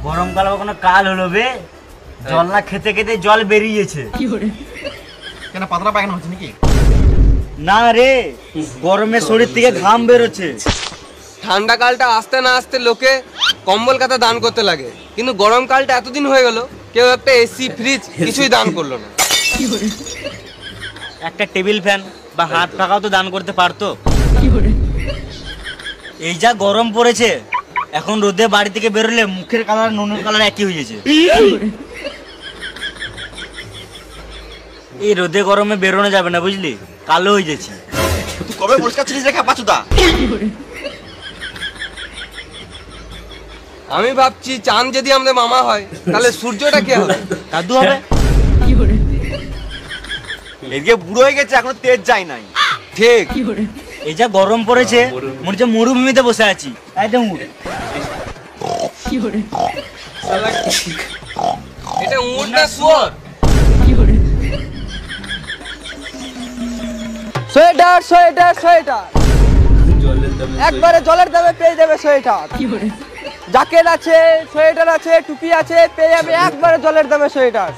গরমকাল কোনো কাল হলো বে, জল না খেতে খেতে জল বেরিয়েছে। কেন পাতলা পায়খানা হচ্ছে নাকি? না রে, গরমে শরীর থেকে ঘাম বেরোচ্ছে। ঠান্ডা কালটা আসতে না আসতে লোকে কম্বল কাতা দান করতে লাগে, কিন্তু গরমকালটা এতদিন হয়ে গেল কেউ একটা এসি ফ্রিজ কিছুই দান করলো না। একটা টেবিল ফ্যান বা হাত পাখাও তো দান করতে পারতো। এই যা গরম পড়েছে, এখন রোদে বাড়ি থেকে বেরোলে মুখের কালার নুনের কালার একই হয়ে গেছে। এই রোদে গরমে বেরোনো যাবে না, বুঝলি, কালো হয়ে যাচ্ছে। তুই কবে পরিষ্কার ছিলিস রে পাচুদা? আমি ভাবছি চাঁদ যদি আমাদের মামা হয় তাহলে সূর্যটা কে হবে? দাদু হবে। এদিকে বুড়ো হয়ে গেছে, এখনো তেজ যায় নাই। ঠিক। এই যা গরম পড়েছে, মনে হচ্ছে মরুভূমিতে বসে আছি। একদম এটা উট না শুয়োর? সোয়েটার সোয়েটার সোয়েটার, একবারে জলের দামে পেয়ে যাবে সোয়েটার। জ্যাকেট আছে, সোয়েটার আছে, টুপি আছে, পেয়ে যাবে একবারে জলের দামে সোয়েটার।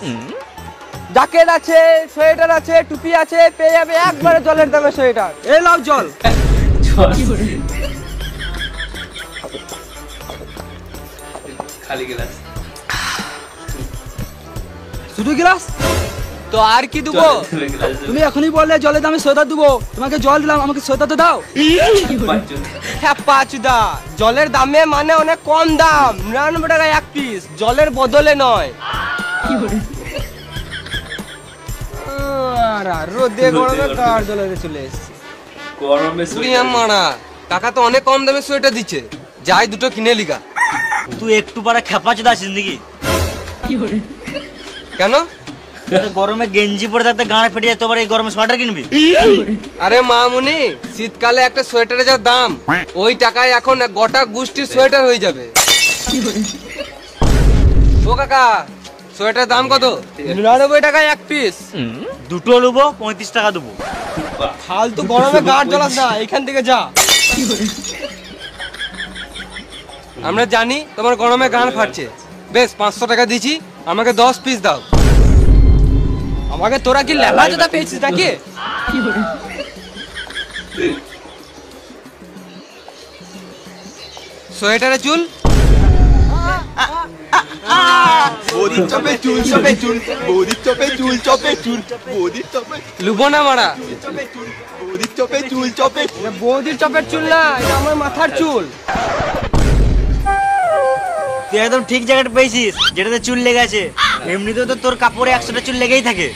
জ্যাকেট আছে, সোয়েটার আছে, টুপি আছে, পেয়ে যাবে একবারে জলের দামে সোয়েটার। এই নাও জল। খালি গ্লাস, শুধু গ্লাস? তো আর কি দেবো? তুমি এখনই বললে জলের দামে সোয়েটার দেবো, তোমাকে জল দিলাম, আমাকে সোয়েটার তো দাও। হ্যাঁ পাঁচুদা, জলের দামে মানে অনেক কম দাম, 99 টাকা এক পিস, জলের বদলে নয়। রোদে গরমে কার জলে চলে এসেছে গরমে মারা। কাকা তো অনেক কম দামে সোয়েটার দিচ্ছে, যাই দুটো কিনে লিগা। তুই একটু পারা খেপা চোদা আছিস নাকি? কেন? গরমে গেঞ্জি পরে থাকতে গাঁড়ে ফেটে যায়, তোবার এই গরমে সোয়েটার কিনবি? আরে মামুনি, শীতকালে একটা সোয়েটারের যা দাম, ওই টাকায় এখন গোটা গোষ্ঠীর সোয়েটার হয়ে যাবে। ও কাকা, সোয়েটার দাম কত? 99 টাকায় এক পিস। দুটো নেবো, 35 টাকা দেবো। ফালতু গরমে গাড় জ্বলাস না, এখান থেকে যা। আমরা জানি তোমার গরমে গান ফাটছে, বেশ 500 টাকা দিচ্ছি, আমাকে 10 পিস দাও। আমাকে তোরা কি লেলা জোদা পেয়েছিস নাকি? সোয়েটারে চুল, বৌদির চপে চুল, চপে চুল, বৌদির চপে চুল, চপে চুল, বৌদির চপে লুবো না মারা। চপে চুল, বৌদির চপে চুল, চপে চুল। এটা বৌদির চপের চুল না, এটা আমার মাথার চুল। তুই একদম ঠিক জায়গাটা পেয়েছিস, যেটাতে চুল লেগে আছে। এমনিতেও তো তোর কাপড়ে 100টা চুল লেগেই থাকে।